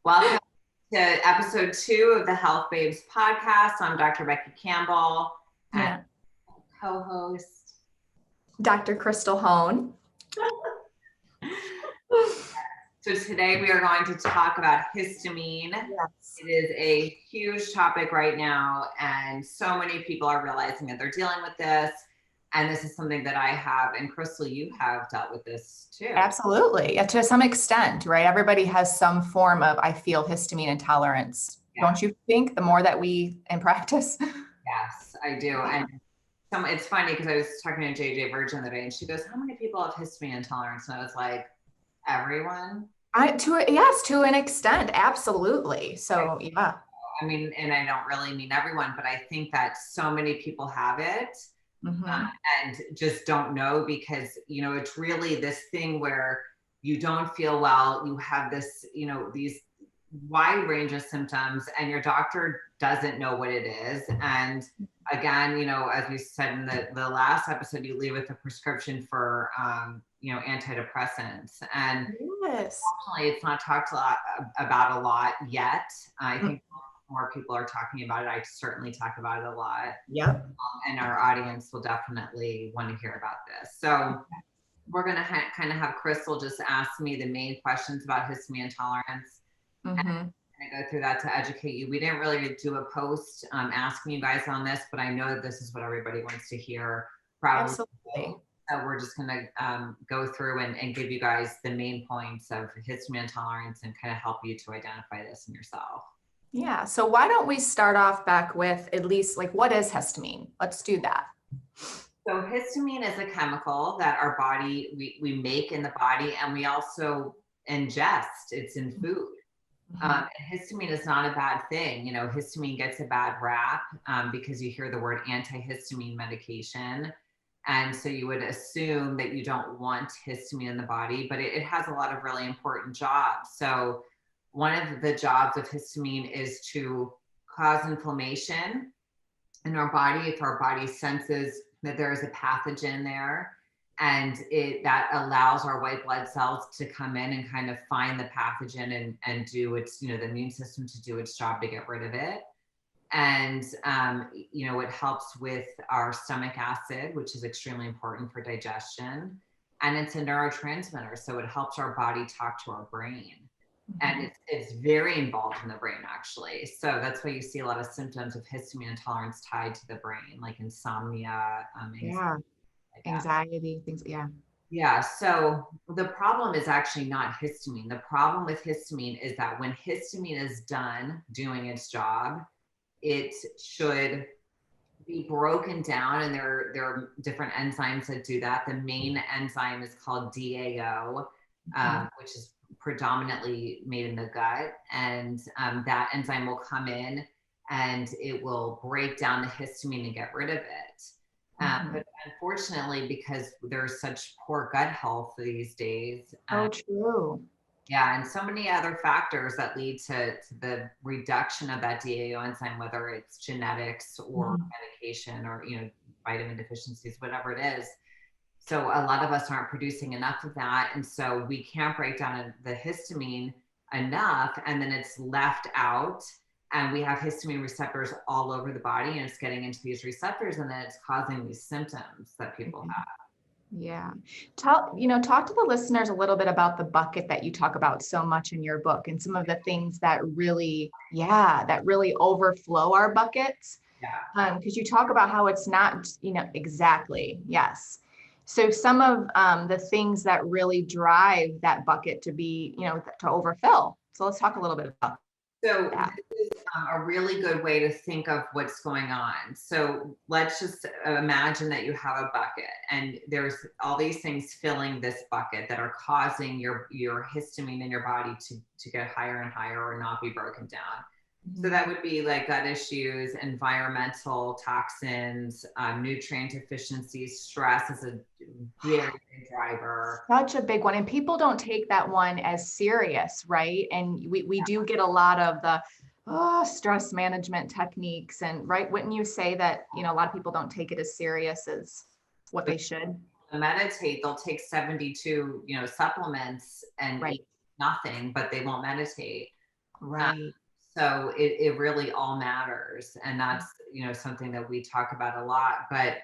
Welcome to episode 2 of the Health Babes podcast. I'm Dr. Becky Campbell and co-host Dr. Crystal Hone. So today we are going to talk about histamine. Yes. It is a huge topic right now, and so many people are realizing that they're dealing with this. And this is something that I have, and Crystal, you have dealt with this too. Absolutely. To some extent, right? Everybody has some form of, I feel, histamine intolerance. Yeah. Don't you think, the more that we in practice? Yes, I do. And it's funny because I was talking to JJ Virgin the other day, and she goes, how many people have histamine intolerance? And I was like, everyone? To an extent, absolutely. So, yeah. I mean, and I don't really mean everyone, but I think that so many people have it. And just don't know because, it's really this thing where you don't feel well, you have this, these wide range of symptoms and your doctor doesn't know what it is. And again, as we said in the last episode, you leave with a prescription for, antidepressants. And unfortunately, it's not talked about a lot yet. I think more people are talking about it. I certainly talk about it a lot. Yep. And our audience will definitely want to hear about this. So we're going to kind of have Crystal just ask me the main questions about histamine intolerance. And I'm going to go through that to educate you. We didn't really do a post asking you guys on this, but I know that this is what everybody wants to hear. Probably. Absolutely. So we're just going to go through and give you guys the main points of histamine intolerance and kind of help you to identify this in yourself. Yeah. So why don't we start off back with at least what is histamine? Let's do that. So histamine is a chemical that our body, we make in the body, and we also ingest. It's in food. Histamine is not a bad thing. Histamine gets a bad rap because you hear the word antihistamine medication. And so you would assume that you don't want histamine in the body, but it has a lot of really important jobs. So one of the jobs of histamine is to cause inflammation in our body if our body senses that there is a pathogen there, and that allows our white blood cells to come in and kind of find the pathogen and do its, the immune system to do its job to get rid of it. And, it helps with our stomach acid, which is extremely important for digestion. And it's a neurotransmitter, so it helps our body talk to our brain. And it's very involved in the brain, actually. So that's why you see a lot of symptoms of histamine intolerance tied to the brain, like insomnia, anxiety, things. Yeah. So the problem is actually not histamine. The problem with histamine is that when histamine is done doing its job, it should be broken down, and there are different enzymes that do that. The main enzyme is called DAO, which is predominantly made in the gut, and that enzyme will come in and it will break down the histamine and get rid of it. But unfortunately, because there's such poor gut health these days, true. Yeah, and so many other factors that lead to the reduction of that DAO enzyme, whether it's genetics or medication or vitamin deficiencies, whatever it is. So a lot of us aren't producing enough of that. And so we can't break down the histamine enough, and then it's left out. And we have histamine receptors all over the body, and it's getting into these receptors, and then it's causing these symptoms that people have. Yeah. Talk to the listeners a little bit about the bucket that you talk about so much in your book, and some of the things that really overflow our buckets. Yeah. Because you talk about how it's not, exactly. Yes. So some of the things that really drive that bucket to be, to overfill. So let's talk a little bit about So this is a really good way to think of what's going on. So let's just imagine that you have a bucket, and there's all these things filling this bucket that are causing your histamine in your body to get higher and higher or not be broken down. So that would be like gut issues, environmental toxins, nutrient deficiencies. Stress is a very big driver. Such a big one. And people don't take that one as serious, right? And we do get a lot of the stress management techniques. And right, wouldn't you say that, a lot of people don't take it as serious as what they should? Meditate, they'll take 72, supplements and eat nothing, but they won't meditate. Right. So it really all matters. And that's, something that we talk about a lot. But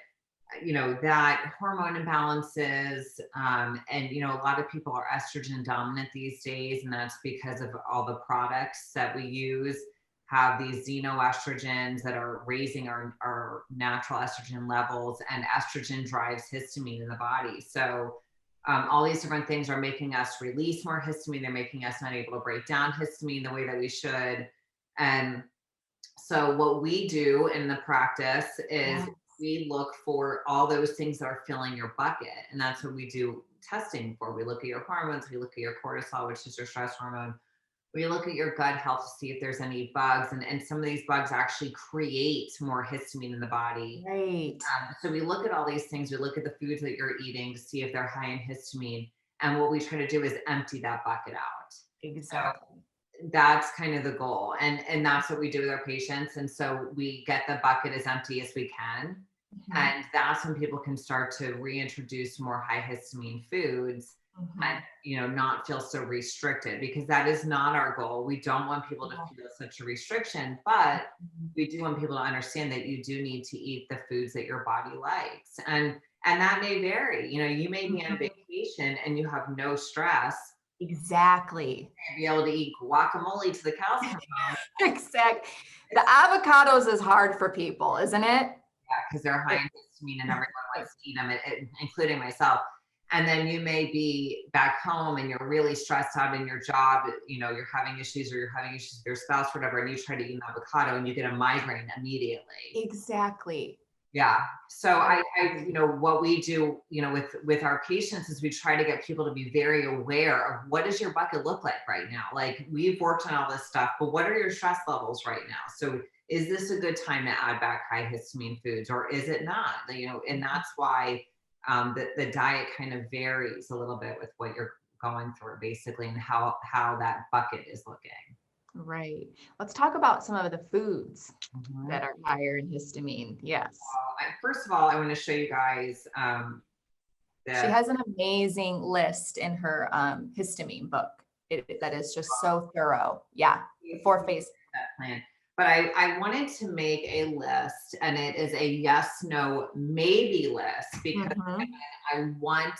that hormone imbalances, and a lot of people are estrogen dominant these days, and that's because of all the products that we use have these xenoestrogens that are raising our natural estrogen levels, and estrogen drives histamine in the body. So all these different things are making us release more histamine. They're making us not able to break down histamine the way that we should. And so what we do in the practice is Yeah. we look for all those things that are filling your bucket. And that's what we do testing for. We look at your hormones, we look at your cortisol, which is your stress hormone. We look at your gut health to see if there's any bugs. And some of these bugs actually create more histamine in the body. Right. So we look at all these things. We look at the foods that you're eating to see if they're high in histamine. And what we try to do is empty that bucket out. So Exactly. that's kind of the goal. And that's what we do with our patients. And so we get the bucket as empty as we can. Mhm. And that's when people can start to reintroduce more high histamine foods and Mhm. not feel so restricted, because that is not our goal. We don't want people to Yeah. feel such a restriction, but Mhm. we do want people to understand that you do need to eat the foods that your body likes. And that may vary. You may be on Mhm. vacation and you have no stress Exactly. and be able to eat guacamole to the cows come home. Exact. The avocados is hard for people, isn't it? Because they're high It- in histamine and everyone wants to eat them, including myself. And then you may be back home and you're really stressed out in your job, you're having issues, or you're having issues with your spouse, whatever, and you try to eat an avocado and you get a migraine immediately. Exactly. Yeah. So Right. what we do, with our patients is we try to get people to be very aware of what does your bucket look like right now. Like, we've worked on all this stuff, but what are your stress levels right now? So is this a good time to add back high histamine foods, or is it not? And that's why the diet kind of varies a little bit with what you're going through, basically, and how that bucket is looking. Right. Let's talk about some of the foods Mhm. that are higher in histamine. Yes. First of all, I want to show you guys She the has an amazing list in her histamine book. That is just so thorough. Yeah. The four phase. that plan. But I wanted to make a list, and it is a yes, no, maybe list, because Mhm. I want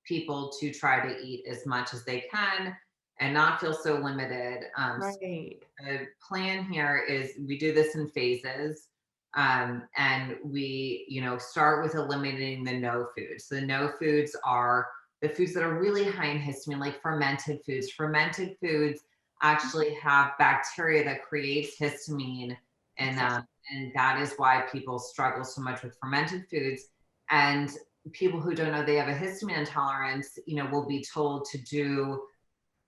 people to try to eat as much as they can and not feel so limited. So Right. the plan here is we do this in phases. And we, start with eliminating the no foods. The no foods are the foods that are really high in histamine, like fermented foods. Fermented foods actually have bacteria that creates histamine, and Exactly. um, and that is why people struggle so much with fermented foods. And people who don't know they have a histamine intolerance, will be told to do,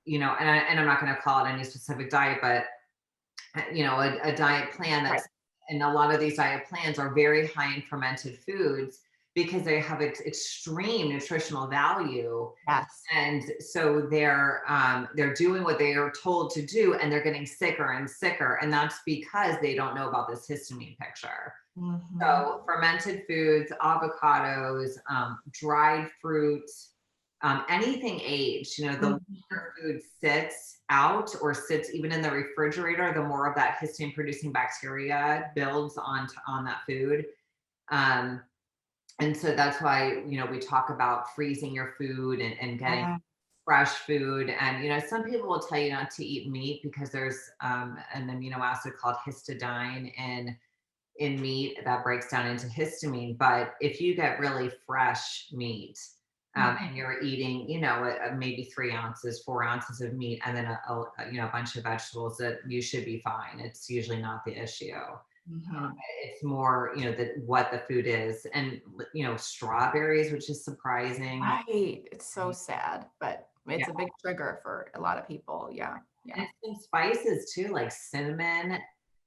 and I'm not going to call it any specific diet, but a diet plan Right. that's, and a lot of these diet plans are very high in fermented foods because they have extreme nutritional value. Yes. And so they're doing what they are told to do, and they're getting sicker and sicker, and that's because they don't know about this histamine picture. Mhm. So fermented foods, avocados, dried fruits, anything aged, the Mhm. longer food sits out or sits even in the refrigerator, the more of that histamine producing bacteria builds on that food. Um, and so that's why, we talk about freezing your food and getting Yeah. fresh food. And, some people will tell you not to eat meat because there's an amino acid called histidine in meat that breaks down into histamine. But if you get really fresh meat, Mhm. and you're eating, maybe 3 ounces, 4 ounces of meat, and then a bunch of vegetables, that you should be fine. It's usually not the issue. Mhm. It's more, what the food is, and strawberries, which is surprising. Right. It's so sad, but Yeah, it's a big trigger for a lot of people. Yeah. Yeah. and some spices too, like cinnamon.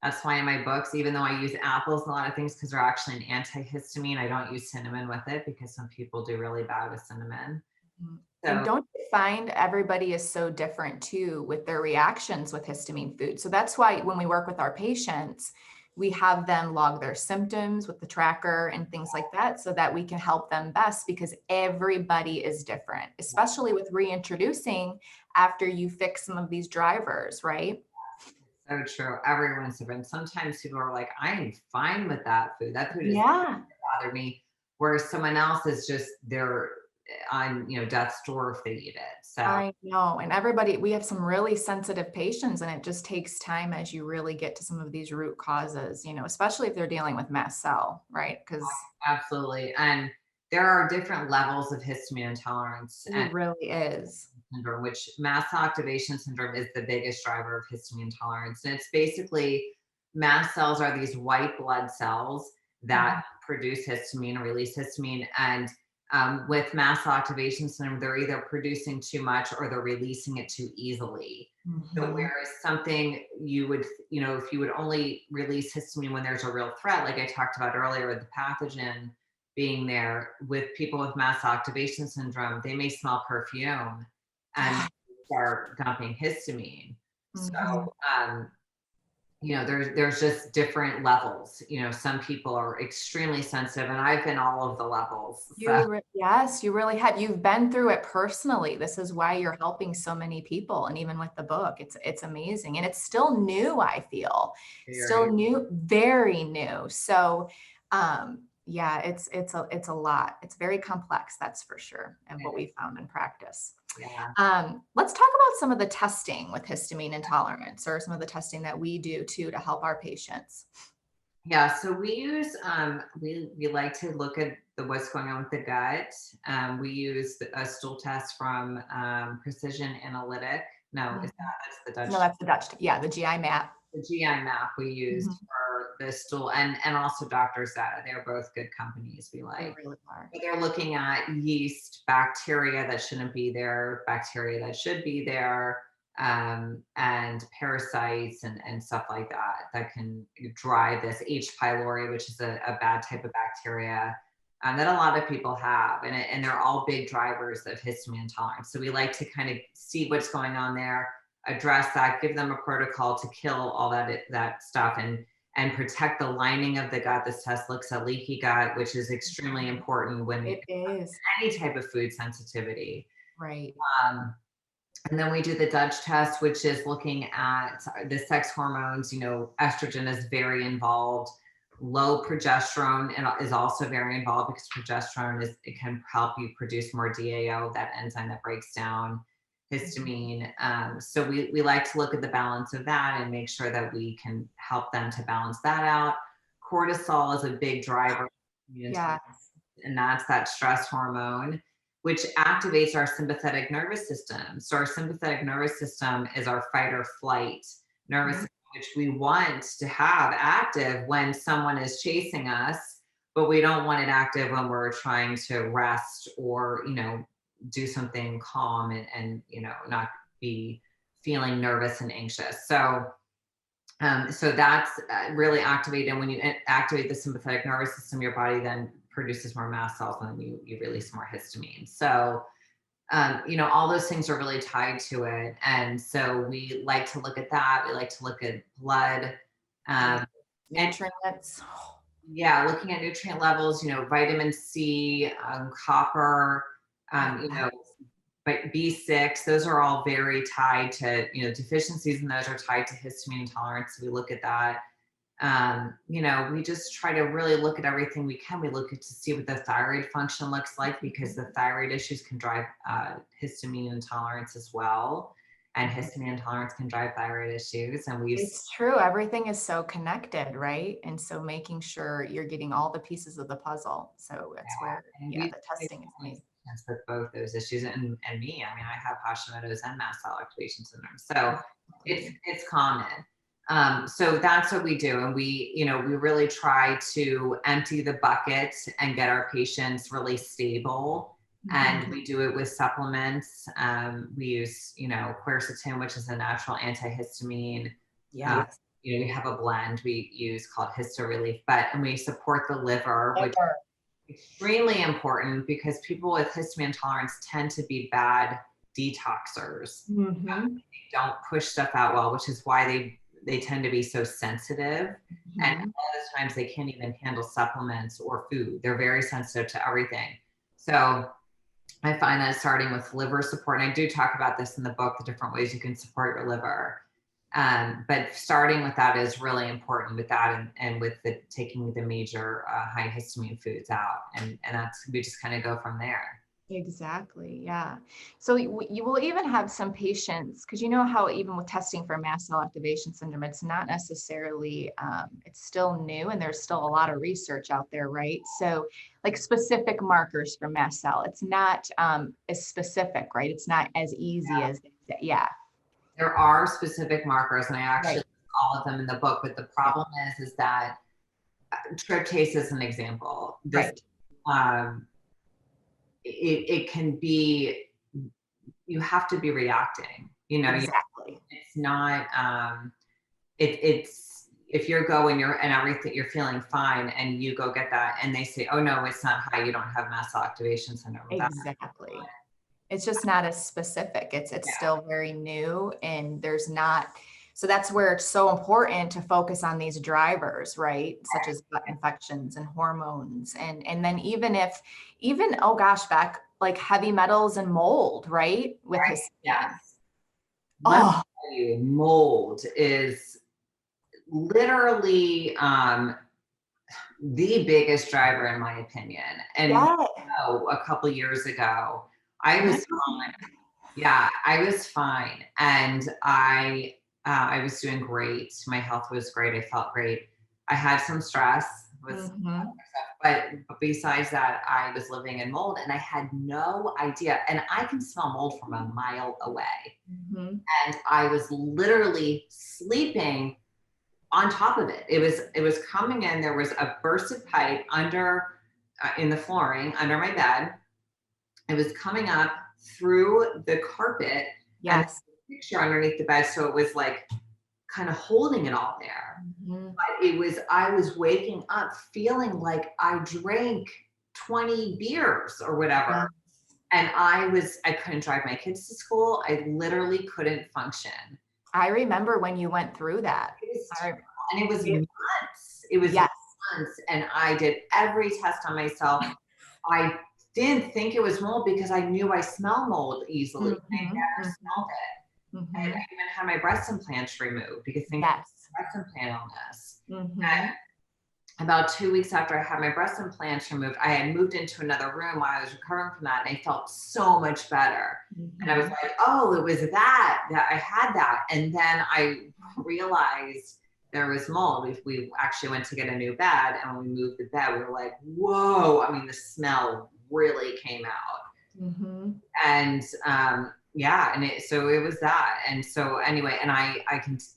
That's why in my books, even though I use apples and a lot of things because they're actually an antihistamine, I don't use cinnamon with it because some people do really bad with cinnamon. Mhm. And So don't you find everybody is so different too with their reactions with histamine food? So that's why when we work with our patients, we have them log their symptoms with the tracker and things like that so that we can help them best because everybody is different, especially with reintroducing after you fix some of these drivers, right? So true. Everyone's different. Sometimes people are like, I am fine with that food. That food is Yeah. bother me. Whereas someone else is just they're on, death's door if they eat it. So I know. And everybody, we have some really sensitive patients, and it just takes time as you really get to some of these root causes, especially if they're dealing with mast cell, right? Because absolutely. And there are different levels of histamine intolerance it and really is. syndrome, which mast cell activation syndrome is the biggest driver of histamine intolerance. And it's basically mast cells are these white blood cells Mhm. that produce histamine or release histamine. And with mast cell activation syndrome, they're either producing too much or they're releasing it too easily. So Mhm. whereas something you would, if you would only release histamine when there's a real threat, like I talked about earlier, the pathogen being there with people with mast cell activation syndrome, they may smell perfume and Yeah. start dumping histamine. So, Mhm. there's just different levels. Some people are extremely sensitive, and I've been all of the levels. So, Yes, you really have. You've been through it personally. This is why you're helping so many people. And even with the book, it's amazing. And it's still new, I feel. Still very, new, very new. So yeah, it's a lot. It's very complex, that's for sure, and what we found in practice. yeah. Let's talk about some of the testing with histamine intolerance, or some of the testing that we do too to help our patients. Yeah, so we use we like to look at what's going on with the gut. We use a stool test from Precision Analytic. No, Mhm. that's the No, Dutch, that's the Dutch. Yeah, the GI map. the GI map we used Mhm. for the stool, and also Doctor's Data. They're both good companies we They like. really are. But they're looking at yeast, bacteria that shouldn't be there, bacteria that should be there, and parasites and stuff like that that can drive this H. pylori, which is a bad type of bacteria that a lot of people have. And they're all big drivers of histamine intolerance. So we like to kind of see what's going on there, address that, give them a protocol to kill all that stuff and protect the lining of the gut. This test looks at leaky gut, which is extremely important when It is. any type of food sensitivity. Right. Um, and then we do the Dutch test, which is looking at the sex hormones. Estrogen is very involved. Low progesterone is also very involved because progesterone it can help you produce more DAO, that enzyme that breaks down histamine. So we like to look at the balance of that and make sure that we can help them to balance that out. Cortisol is a big driver, Yeah. and that's that stress hormone which activates our sympathetic nervous system. So our sympathetic nervous system is our fight or flight nervous Mhm. system, which we want to have active when someone is chasing us, but we don't want it active when we're trying to rest or, do something calm and not be feeling nervous and anxious. So that's really activated. And when you activate the sympathetic nervous system, your body then produces more mast cells and then you release more histamine. So, all those things are really tied to it. And so we like to look at that. We like to look at blood. Yeah. Um, and Nutrients. yeah, looking at nutrient levels, vitamin C, copper, Yeah. but B6, those are all very tied to, deficiencies in those are tied to histamine intolerance. So we look at that. We just try to really look at everything we can. We look at to see what the thyroid function looks like because the thyroid issues can drive histamine intolerance as well. And histamine intolerance can drive thyroid issues. And we've It's true. Everything is so connected, right? And so making sure you're getting all the pieces of the puzzle. So that's where, and yeah, we've the testing is amazing. patients with both those issues and me. I mean, I have Hashimoto's and mast cell activation syndrome. So it's common. So that's what we do. And we really try to empty the bucket and get our patients really stable. And Mhm. we do it with supplements. We use, quercetin, which is a natural antihistamine. Um, Yes. we have a blend we use called Histo Relief, and we support the liver, which Liver. extremely important because people with histamine intolerance tend to be bad detoxers. Mhm. They don't push stuff out well, which is why they tend to be so sensitive. And a lot Mhm. of times they can't even handle supplements or food. They're very sensitive to everything. So I find that starting with liver support, and I do talk about this in the book, the different ways you can support your liver. But starting with that is really important with that, and with the taking the major high histamine foods out, and that's, we just kind of go from there. Exactly. Yeah. So you will even have some patients, because you know how even with testing for mast cell activation syndrome, it's not necessarily, it's still new and there's still a lot of research out there, right? So like specific markers for mast cell, it's not as specific, right? It's not as easy as, yeah. There are specific markers, and I actually Right. list all of them in the book. But the problem is that tryptase is an example. This Right. um, it can be, you have to be reacting. Exactly. It's not. It's if you're going, you're and everything, you're feeling fine, and you go get that, and they say, "Oh no, it's not high. You don't have mast cell activation syndrome." Exactly. It's just not as specific. It's Yeah, still very new and there's not, so that's where it's so important to focus on these drivers, right? Such as gut infections and hormones. And then even, oh gosh, Beck, like heavy metals and mold, right? With right. histamine. Yes. Let me Oh, tell you, mold is literally the biggest driver in my opinion. And yeah. a couple years ago, I was What? fine. Yeah, I was fine, and I was doing great. My health was great. I felt great. I had some stress with, Mhm. but besides that, I was living in mold, and I had no idea. And I can smell mold from a mile away, Mhm. and I was literally sleeping on top of it. It was coming in. There was a bursted pipe under in the flooring under my bed. It was coming up through the carpet, and Yes. the picture underneath the bed, so it was like kind of holding it all there. Mhm. But I was waking up feeling like I drank 20 beers or whatever. Yeah. And I couldn't drive my kids to school. I literally couldn't function. I remember when you went through that. It was I, and it was it, months. It was yes. months. And I did every test on myself. I didn't think it was mold because I knew I smell mold easily. I Mhm. never Mhm. smelled it. And I Mhm. even had my breast implants removed because thinking Yes. breast implant illness. Mhm. About 2 weeks after I had my breast implants removed, I had moved into another room while I was recovering from that, and I felt so much better. And I was Mhm. like, oh, it was that I had that. And then I realized there was mold. We actually went to get a new bed, and when we moved the bed, we were like, whoa. I mean, the smell really came out. Mhm. And yeah, and so it was that. And so anyway, and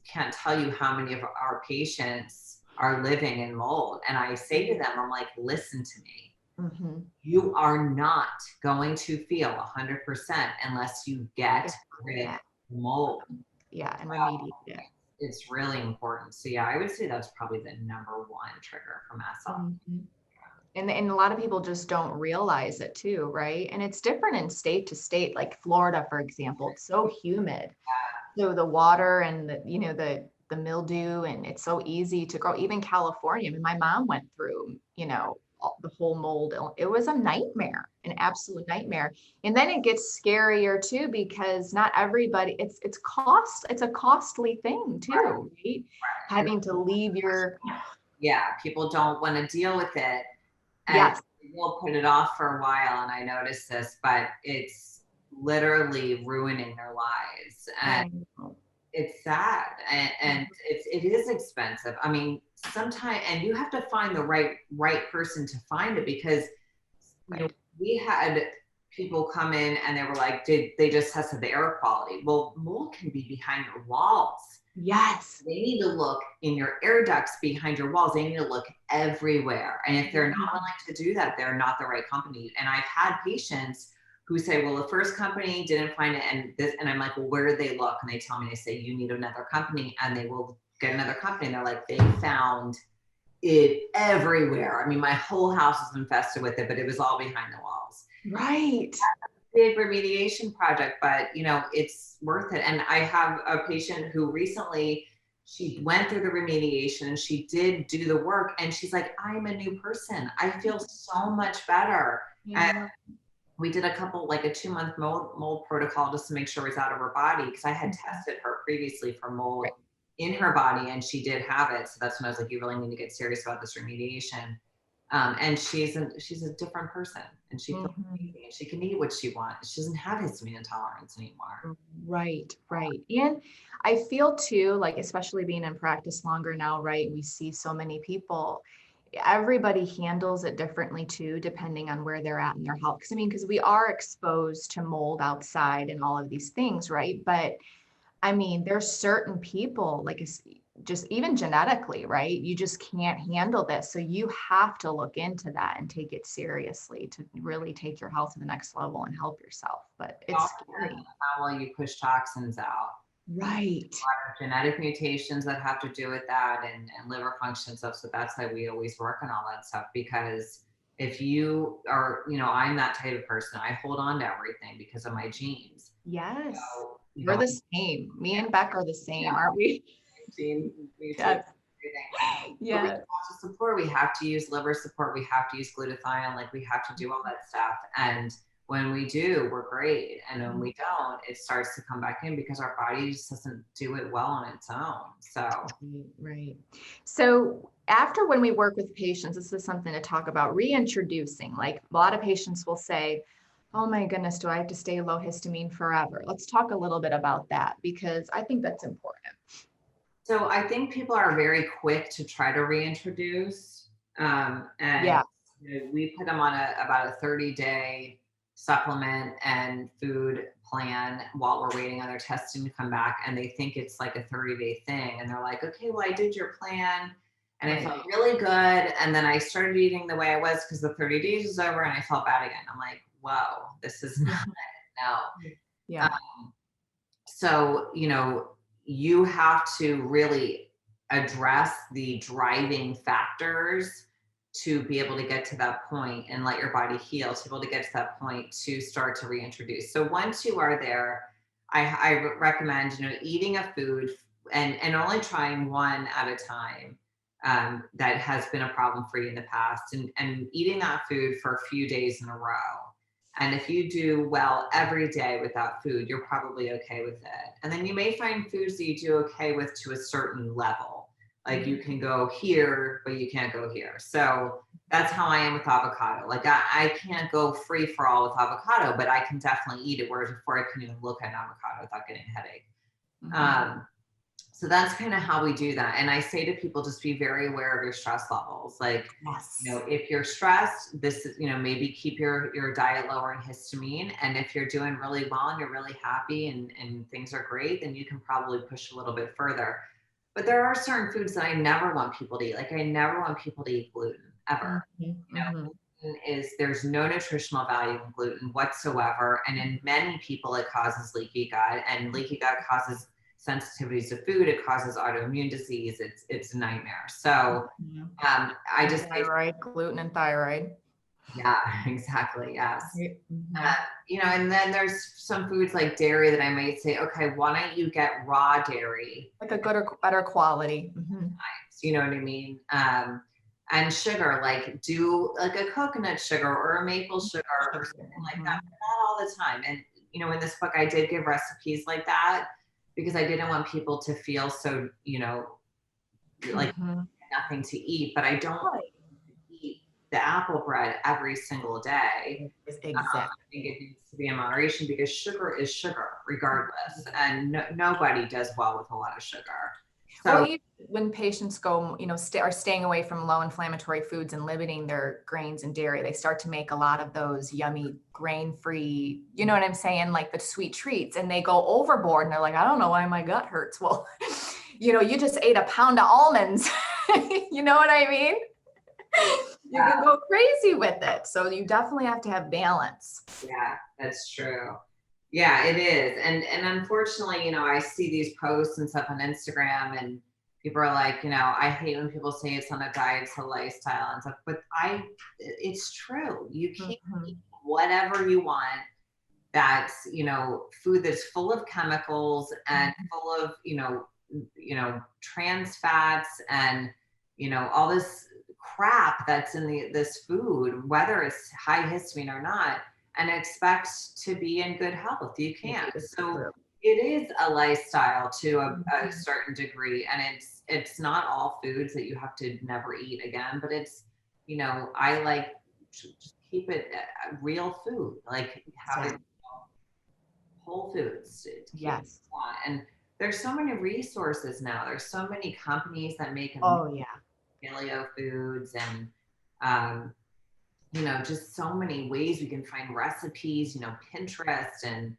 can't tell you how many of our patients are living in mold. And I say to them, I'm like, listen to me. Mhm. You are not going to feel 100% unless you get Yeah. rid of Yeah. mold. Yeah, and remediate it. It's really important. So yeah, I would say that's probably the number one trigger for mast cell. Mhm. And a lot of people just don't realize it too, right? And it's different in state to state, like Florida, for example, it's so humid. So the water and the mildew, and it's so easy to grow. Even California, I mean, my mom went through, the whole mold. It was a nightmare, an absolute nightmare. And then it gets scarier too, because not everybody, it's a costly thing too, right? And Having to leave your, yeah, people don't want to deal with it, and yes. we'll put it off for a while. And I noticed this, but it's literally ruining their lives, and I know. it's sad, and it is expensive. I mean, sometimes, and you have to find the right person to find it, because you know Right. we had people come in and they were like, did they just tested the air quality? Well, mold can be behind your walls. Yes. They need to look in your air ducts behind your walls. They need to look everywhere. And if they're not willing to do that, they're not the right company. And I've had patients who say, well, the first company didn't find it. And I'm like, well, where did they look? And they tell me, they say, you need another company, and they will get another company. And they're like, they found it everywhere. I mean, my whole house was infested with it, but it was all behind the walls. Right. Big remediation project, but it's worth it. And I have a patient who recently, she went through the remediation and she did do the work, and she's like, I'm a new person. I feel so much better. And Yeah. we did a couple, like a 2-month mold protocol, just to make sure it was out of her body, because I had tested her previously for mold Right. in her body, and she did have it. So that's when I was like, you really need to get serious about this remediation. And she's a different person, and she feels amazing, and she can eat what she wants. She doesn't have histamine intolerance anymore. Right, right. And I feel too, like, especially being in practice longer now, right? We see so many people, everybody handles it differently too, depending on where they're at in their health. Cause I mean, because we are exposed to mold outside and all of these things, right? But I mean, there's certain people, like just even genetically, right? You just can't handle this. So you have to look into that and take it seriously to really take your health to the next level and help yourself. But It it's also depends scary. on how well you push toxins out. Right. Genetic mutations that have to do with that, and liver function stuff. So that's why we always work on all that stuff, because if you are, I'm that type of person. I hold on to everything because of my genes. Yes. So, We're the same. Me and Beck are the yeah, same, aren't we? gene mutations, Yes. everything. But we have Yes. to support. We have to use liver support. We have to use glutathione. Like, we have to do all that stuff. And when we do, we're great. And when we don't, it starts to come back in because our body just doesn't do it well on its own. So Right. So after, when we work with patients, this is something to talk about, reintroducing. Like, a lot of patients will say, oh my goodness, do I have to stay low histamine forever? Let's talk a little bit about that, because I think that's important. So I think people are very quick to try to reintroduce, and Yeah. we put them on about a 30-day supplement and food plan while we're waiting on their testing to come back, and they think it's like a 30-day thing, and they're like, okay, well, I did your plan and I Right. felt really good, and then I started eating the way I was because the 30 days was over, and I felt bad again. I'm like, whoa, this is not no. Yeah. So, you have to really address the driving factors to be able to get to that point and let your body heal, to be able to get to that point to start to reintroduce. So once you are there, I recommend, eating a food, and only trying one at a time, that has been a problem for you in the past, and eating that food for a few days in a row. And if you do well every day with that food, you're probably okay with it. And then you may find foods that you do okay with to a certain level. Like, you can go here, but you can't go here. So that's how I am with avocado. Like, I can't go free for all with avocado, but I can definitely eat it. Whereas before, I couldn't even look at an avocado without getting a headache. Um, so that's kind of how we do that. And I say to people, just be very aware of your stress levels. Like, Yes. if you're stressed, this is, maybe keep your diet lower in histamine. And if you're doing really well and you're really happy, and things are great, then you can probably push a little bit further. But there are certain foods that I never want people to eat. Like, I never want people to eat gluten ever. There's no nutritional value in gluten whatsoever. And in many people, it causes leaky gut, and leaky gut causes sensitivities to food. It causes autoimmune disease. It's a nightmare. So I just say, Thyroid, gluten and thyroid. yeah, exactly. Yes. Mm-hmm. And then there's some foods like dairy that I might say, okay, why don't you get raw dairy? Like a good or better quality. Mm-hmm. You know what I mean? And sugar, like, do like a coconut sugar or a maple sugar or something like that, but not all the time. And, in this book, I did give recipes like that because I didn't want people to feel so, like nothing to eat, but I don't eat the apple bread every single day. Exactly. I think it needs to be in moderation because sugar is sugar regardless. And nobody does well with a lot of sugar. So, Well, even when patients go, are staying away from low inflammatory foods and limiting their grains and dairy, they start to make a lot of those yummy grain-free, you know what I'm saying, like the sweet treats, and they go overboard and they're like, I don't know why my gut hurts. Well, you just ate a pound of almonds. You know what I mean? You can go crazy with it. So you definitely have to have balance. yeah, that's true. Yeah, it is. And unfortunately, I see these posts and stuff on Instagram, and people are like, I hate when people say it's not a diet, it's a lifestyle and stuff. But it's true. You can eat whatever you want. That's, food that's full of chemicals and full of, trans fats and, all this crap that's in this food, whether it's high histamine or not, and expect to be in good health. You can't. So it is a lifestyle to a Mhm. certain degree, and it's not all foods that you have to never eat again, but it's, I like to just keep it real food, like have it Exactly. whole foods to keep it Yes. fun. And there's so many resources now. There's so many companies that make Oh, yeah. paleo foods, and um, just so many ways we can find recipes, Pinterest, and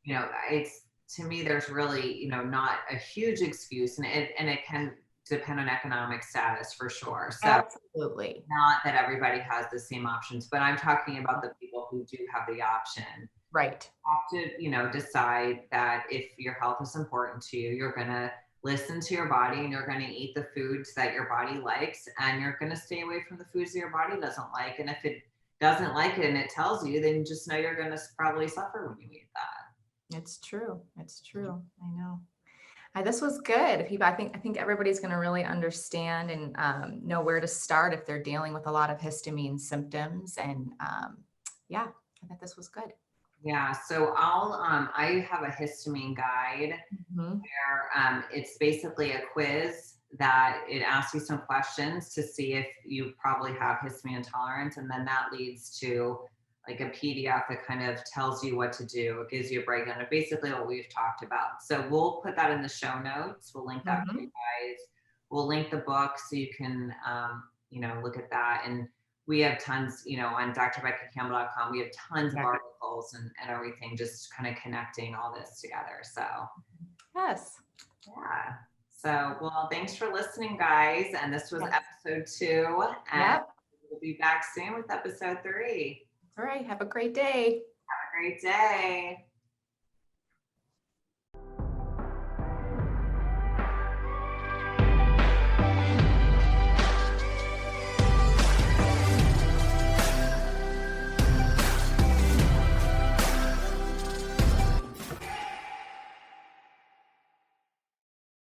it's, to me, there's really, not a huge excuse, and it can depend on economic status for sure. So Absolutely. not that everybody has the same options, but I'm talking about the people who do have the option. Right. Have to, decide that if your health is important to you, you're going to listen to your body, and you're going to eat the foods that your body likes, and you're going to stay away from the foods that your body doesn't like. And if it doesn't like it and it tells you, then just know you're going to probably suffer when you eat that. It's true. It's true. I know. This was good. People, I think everybody's going to really understand and know where to start if they're dealing with a lot of histamine symptoms. And yeah, I think this was good. Yeah, so I have a histamine guide Mhm. where it's basically a quiz that it asks you some questions to see if you probably have histamine intolerance, and then that leads to like a PDF that kind of tells you what to do. It gives you a breakdown of basically what we've talked about. So we'll put that in the show notes. We'll link that for you Mhm. guys. We'll link the book so you can look at that. And we have tons, on drbeccacampbell.com, we have tons of Yeah. articles and everything, just kind of connecting all this together. So Yes. yeah. So, well, thanks for listening, guys. And this was Yes. episode 2. And Yep. we'll be back soon with episode 3. All right. Have a great day. Have a great day.